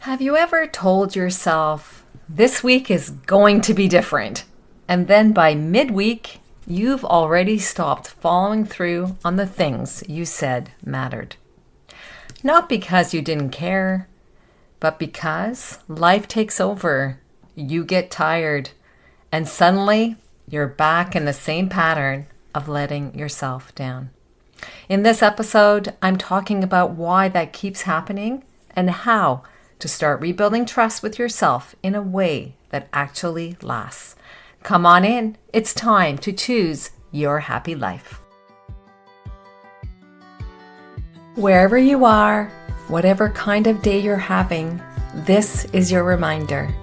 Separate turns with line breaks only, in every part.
Have you ever told yourself, this week is going to be different? And then by midweek, you've already stopped following through on the things you said mattered. Not because you didn't care, but because life takes over, you get tired, and suddenly you're back in the same pattern of letting yourself down. In this episode, I'm talking about why that keeps happening and how to start rebuilding trust with yourself in a way that actually lasts. Come on in. It's time to choose your happy life. Wherever you are, whatever kind of day you're having, this is your reminder.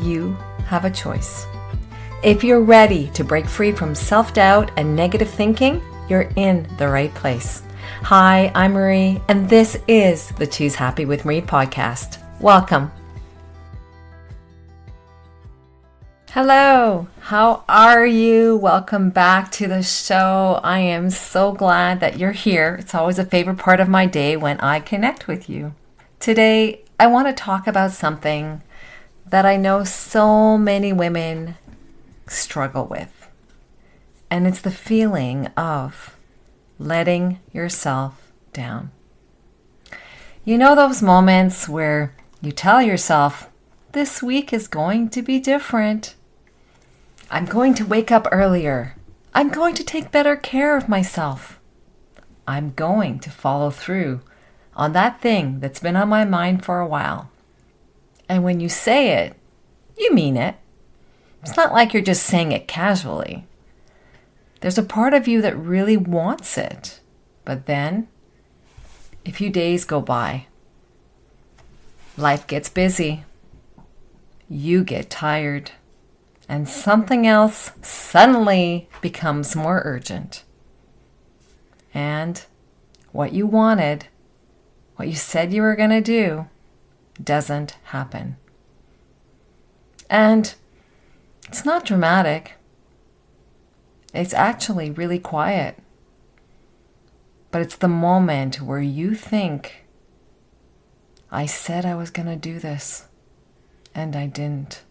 You have a choice. If you're ready to break free from self-doubt and negative thinking, you're in the right place. Hi, I'm Marie, and this is the Choose Happy with Marie podcast. Welcome. Hello, how are you? Welcome back to the show. I am so glad that you're here. It's always a favorite part of my day when I connect with you. Today, I want to talk about something that I know so many women struggle with. And it's the feeling of letting yourself down. You know those moments where you tell yourself, this week is going to be different. I'm going to wake up earlier. I'm going to take better care of myself. I'm going to follow through on that thing that's been on my mind for a while. And when you say it, you mean it. It's not like you're just saying it casually. There's a part of you that really wants it. But then, a few days go by. Life gets busy. You get tired. And something else suddenly becomes more urgent. And what you wanted, what you said you were going to do, doesn't happen. And it's not dramatic. It's actually really quiet. But it's the moment where you think, I said I was going to do this, and I didn't.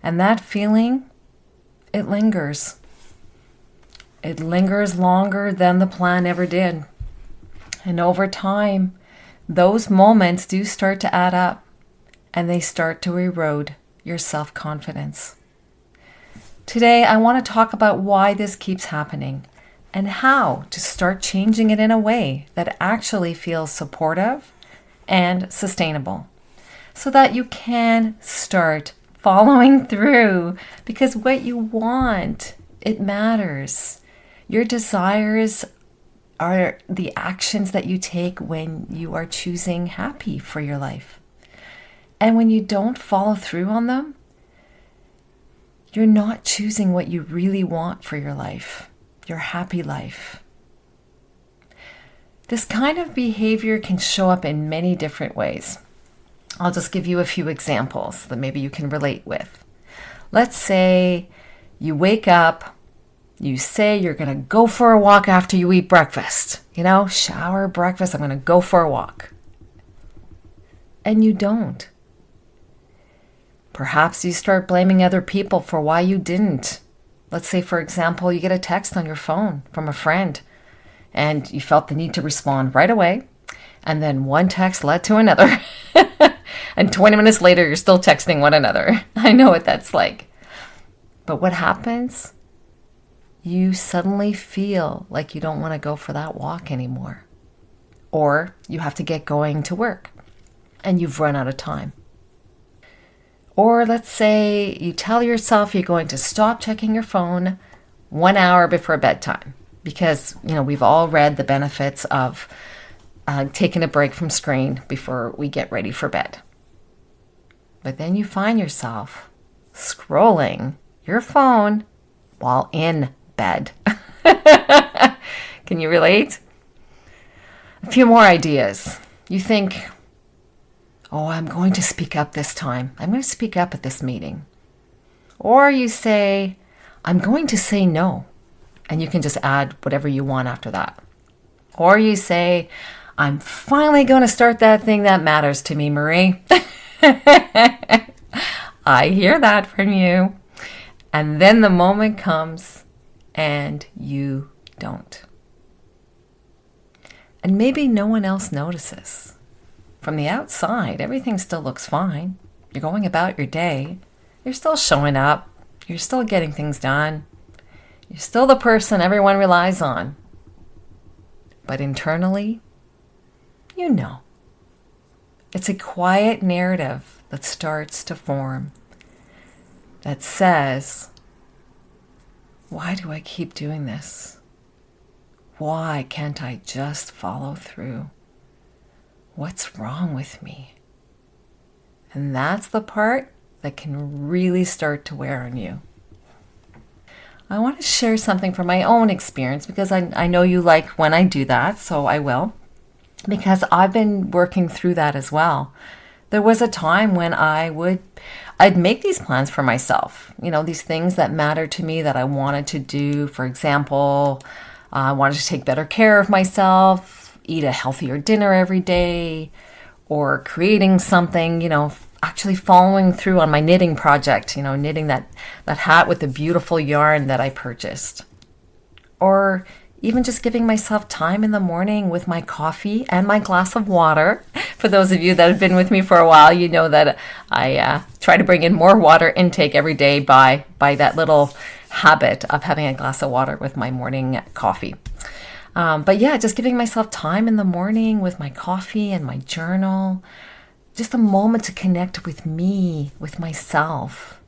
And that feeling, it lingers. It lingers longer than the plan ever did. And over time, those moments do start to add up, and they start to erode your self-confidence. Today, I want to talk about why this keeps happening and how to start changing it in a way that actually feels supportive and sustainable so that you can start following through, because what you want, it matters. Your desires are the actions that you take when you are choosing happy for your life. And when you don't follow through on them, you're not choosing what you really want for your life, your happy life. This kind of behavior can show up in many different ways. I'll just give you a few examples that maybe you can relate with. Let's say you wake up, you say you're going to go for a walk after you eat breakfast. Shower, breakfast, I'm going to go for a walk. And you don't. Perhaps you start blaming other people for why you didn't. Let's say, for example, you get a text on your phone from a friend and you felt the need to respond right away. And then one text led to another. And 20 minutes later, you're still texting one another. I know what that's like. But what happens? You suddenly feel like you don't want to go for that walk anymore. Or you have to get going to work and you've run out of time. Or let's say you tell yourself you're going to stop checking your phone 1 hour before bedtime because, we've all read the benefits of taking a break from screen before we get ready for bed. But then you find yourself scrolling your phone while in bed. Can you relate? A few more ideas. You think, I'm going to speak up this time. I'm going to speak up at this meeting. Or you say, I'm going to say no. And you can just add whatever you want after that. Or you say, I'm finally going to start that thing that matters to me, Marie. I hear that from you. And then the moment comes and you don't. And maybe no one else notices. From the outside, everything still looks fine. You're going about your day. You're still showing up. You're still getting things done. You're still the person everyone relies on. But internally, you know. It's a quiet narrative that starts to form that says, why do I keep doing this? Why can't I just follow through? What's wrong with me? And that's the part that can really start to wear on you. I want to share something from my own experience because I know you like when I do that, so I will. Because I've been working through that as well. There was a time when I'd make these plans for myself. You know, these things that matter to me that I wanted to do. For example, I wanted to take better care of myself, eat a healthier dinner every day, or creating something, actually following through on my knitting project, knitting that hat with the beautiful yarn that I purchased. Or even just giving myself time in the morning with my coffee and my glass of water. For those of you that have been with me for a while, you know that I try to bring in more water intake every day by that little habit of having a glass of water with my morning coffee. But yeah, just giving myself time in the morning with my coffee and my journal. Just a moment to connect with me, with myself,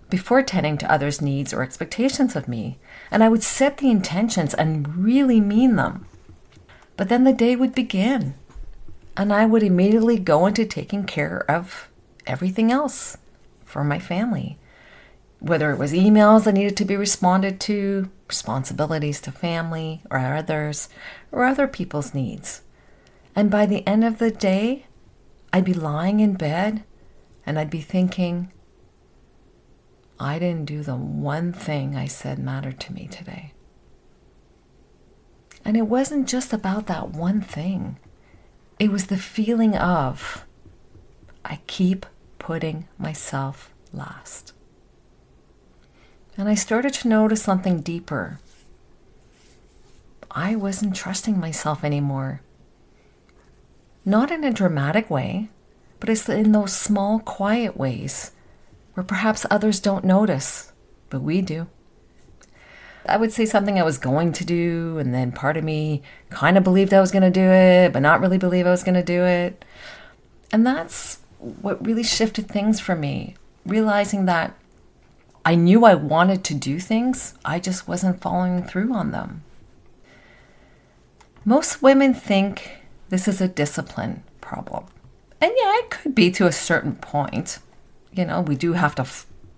before tending to others' needs or expectations of me. And I would set the intentions and really mean them. But then the day would begin, and I would immediately go into taking care of everything else for my family. Whether it was emails that needed to be responded to, responsibilities to family or others, or other people's needs. And by the end of the day, I'd be lying in bed and I'd be thinking, I didn't do the one thing I said mattered to me today. And it wasn't just about that one thing. It was the feeling of, I keep putting myself last. And I started to notice something deeper. I wasn't trusting myself anymore. Not in a dramatic way, but it's in those small, quiet ways where perhaps others don't notice, but we do. I would say something I was going to do, and then part of me kind of believed I was going to do it, but not really believe I was going to do it. And that's what really shifted things for me, realizing that I knew I wanted to do things, I just wasn't following through on them. Most women think this is a discipline problem. And yeah, it could be to a certain point. We do have to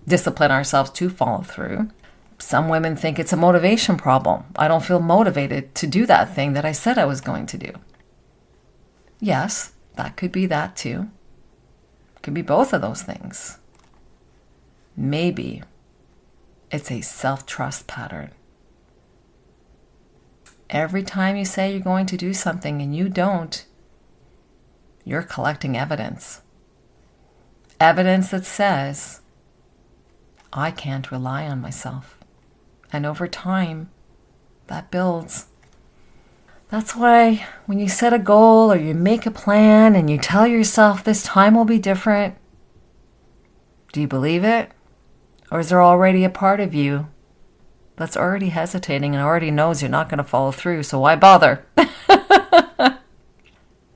discipline ourselves to follow through. Some women think it's a motivation problem. I don't feel motivated to do that thing that I said I was going to do. Yes, that could be that too. It could be both of those things. Maybe it's a self-trust pattern. Every time you say you're going to do something and you don't, you're collecting evidence. Evidence that says, I can't rely on myself. And over time, that builds. That's why when you set a goal or you make a plan and you tell yourself this time will be different, do you believe it? Or is there already a part of you that's already hesitating and already knows you're not going to follow through, so why bother?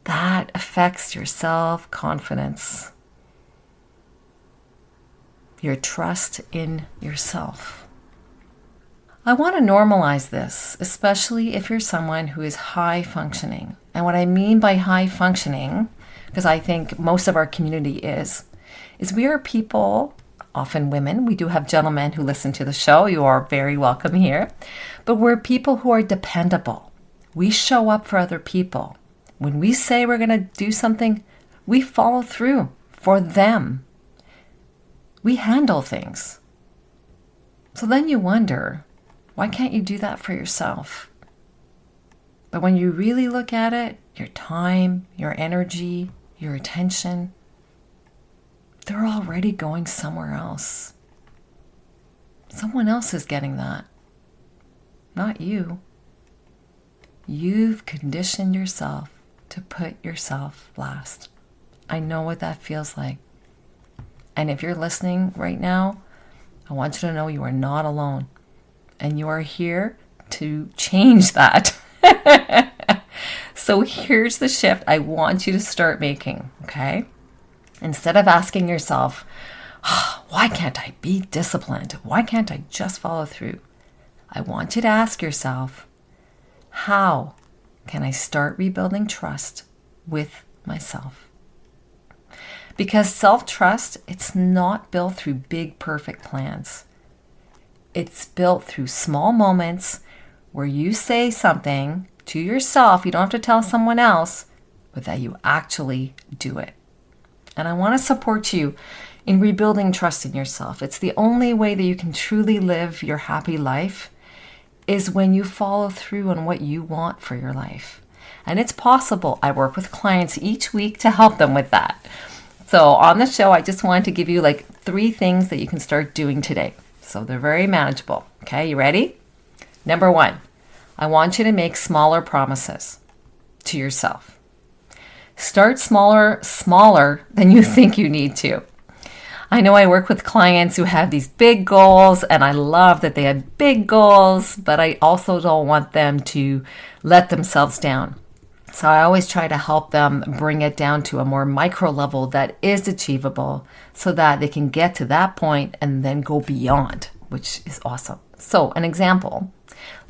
That affects your self-confidence, your trust in yourself. I want to normalize this, especially if you're someone who is high functioning. And what I mean by high functioning, because I think most of our community is we are people, often women. We do have gentlemen who listen to the show. You are very welcome here. But we're people who are dependable. We show up for other people. When we say we're going to do something, we follow through for them. We handle things. So then you wonder, why can't you do that for yourself? But when you really look at it, your time, your energy, your attention, they're already going somewhere else. Someone else is getting that, not you. You've conditioned yourself to put yourself last. I know what that feels like. And if you're listening right now, I want you to know you are not alone. And you are here to change that. So here's the shift I want you to start making, okay? Instead of asking yourself, why can't I be disciplined? Why can't I just follow through? I want you to ask yourself, how can I start rebuilding trust with myself? Because self-trust, it's not built through big, perfect plans. It's built through small moments where you say something to yourself, you don't have to tell someone else, but that you actually do it. And I want to support you in rebuilding trust in yourself. It's the only way that you can truly live your happy life is when you follow through on what you want for your life. And it's possible. I work with clients each week to help them with that. So on the show, I just wanted to give you like 3 things that you can start doing today. So they're very manageable. Okay, you ready? Number 1, I want you to make smaller promises to yourself. Start smaller than you think you need to. I know I work with clients who have these big goals, and I love that they have big goals, but I also don't want them to let themselves down. So I always try to help them bring it down to a more micro level that is achievable so that they can get to that point and then go beyond, which is awesome. So an example,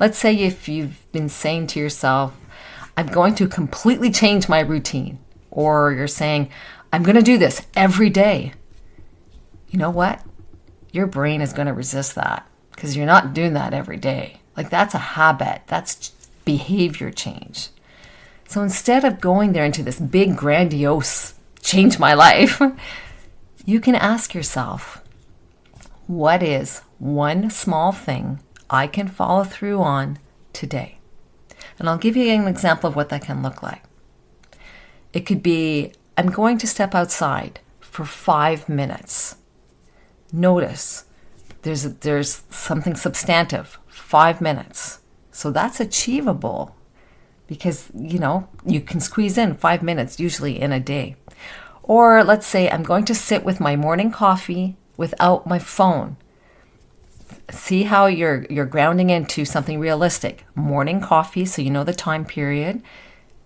let's say if you've been saying to yourself, I'm going to completely change my routine, or you're saying, I'm going to do this every day. You know what? Your brain is going to resist that because you're not doing that every day. Like that's a habit. That's behavior change. So instead of going there into this big, grandiose, change my life, you can ask yourself, what is one small thing I can follow through on today? And I'll give you an example of what that can look like. It could be, I'm going to step outside for 5 minutes. Notice there's something substantive, 5 minutes. So that's achievable because, you can squeeze in 5 minutes usually in a day. Or let's say I'm going to sit with my morning coffee without my phone. See how you're grounding into something realistic. Morning coffee, so you know the time period.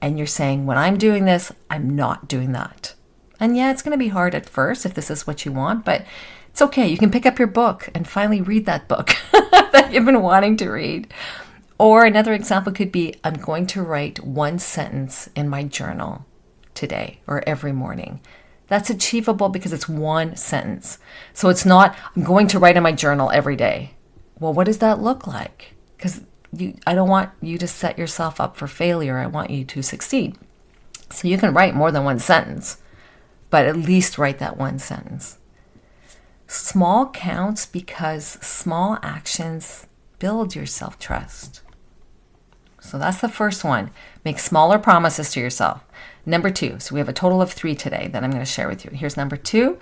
And you're saying, when I'm doing this, I'm not doing that. And yeah, it's going to be hard at first if this is what you want, but it's okay. You can pick up your book and finally read that book that you've been wanting to read. Or another example could be, I'm going to write 1 sentence in my journal today or every morning. That's achievable because it's 1 sentence. So it's not, I'm going to write in my journal every day. Well, what does that look like? Because I don't want you to set yourself up for failure. I want you to succeed. So you can write more than 1 sentence, but at least write that 1 sentence. Small counts because small actions build your self-trust. So that's the first one. Make smaller promises to yourself. Number 2, so we have a total of 3 today that I'm going to share with you. Here's number 2.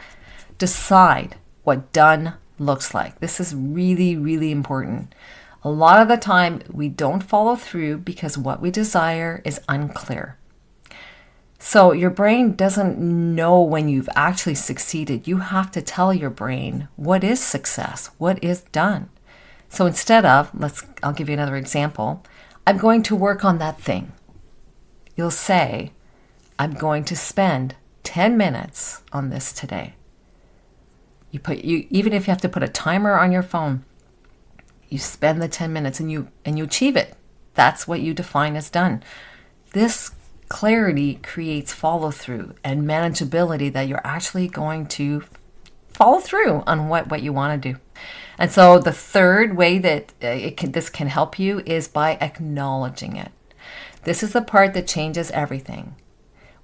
Decide what done looks like. This is really, really important. A lot of the time, we don't follow through because what we desire is unclear. So your brain doesn't know when you've actually succeeded. You have to tell your brain what is success, what is done. So instead of, I'll give you another example. I'm going to work on that thing. You'll say, I'm going to spend 10 minutes on this today. Even if you have to put a timer on your phone, you spend the 10 minutes and you achieve it. That's what you define as done. This clarity creates follow through and manageability that you're actually going to follow through on what you want to do. And so the third way that this can help you is by acknowledging it. This is the part that changes everything.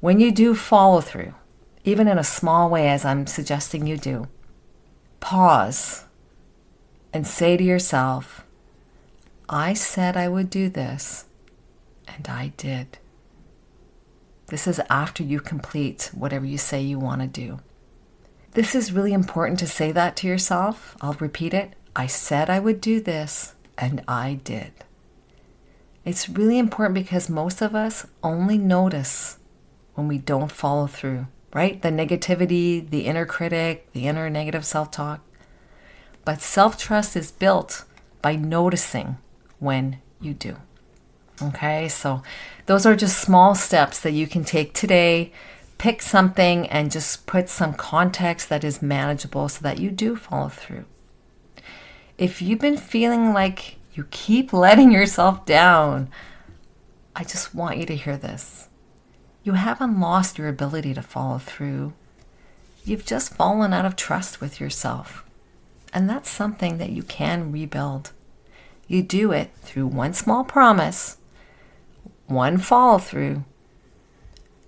When you do follow through, even in a small way as I'm suggesting you do, pause and say to yourself, I said I would do this, and I did. This is after you complete whatever you say you want to do. This is really important to say that to yourself. I'll repeat it. I said I would do this, and I did. It's really important because most of us only notice when we don't follow through, right? The negativity, the inner critic, the inner negative self-talk. But self-trust is built by noticing when you do. Okay, so those are just small steps that you can take today. Pick something and just put some context that is manageable so that you do follow through. If you've been feeling like you keep letting yourself down, I just want you to hear this. You haven't lost your ability to follow through. You've just fallen out of trust with yourself. And that's something that you can rebuild. You do it through one small promise, one follow through,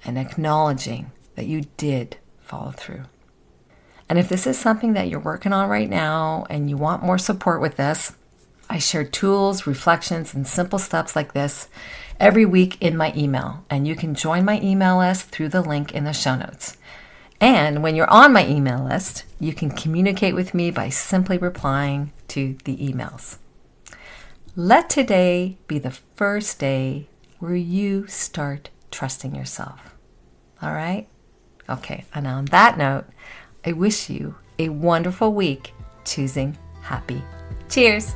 and acknowledging that you did follow through. And if this is something that you're working on right now and you want more support with this, I share tools, reflections, and simple steps like this every week in my email. And you can join my email list through the link in the show notes. And when you're on my email list, you can communicate with me by simply replying to the emails. Let today be the first day where you start trusting yourself. All right? Okay, and on that note, I wish you a wonderful week choosing happy. Cheers!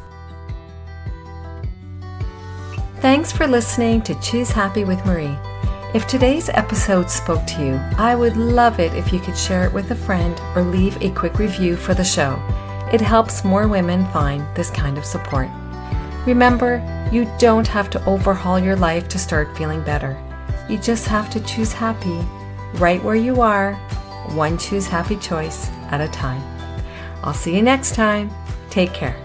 Thanks for listening to Choose Happy with Marie. If today's episode spoke to you, I would love it if you could share it with a friend or leave a quick review for the show. It helps more women find this kind of support. Remember, you don't have to overhaul your life to start feeling better. You just have to choose happy right where you are, one choose happy choice at a time. I'll see you next time. Take care.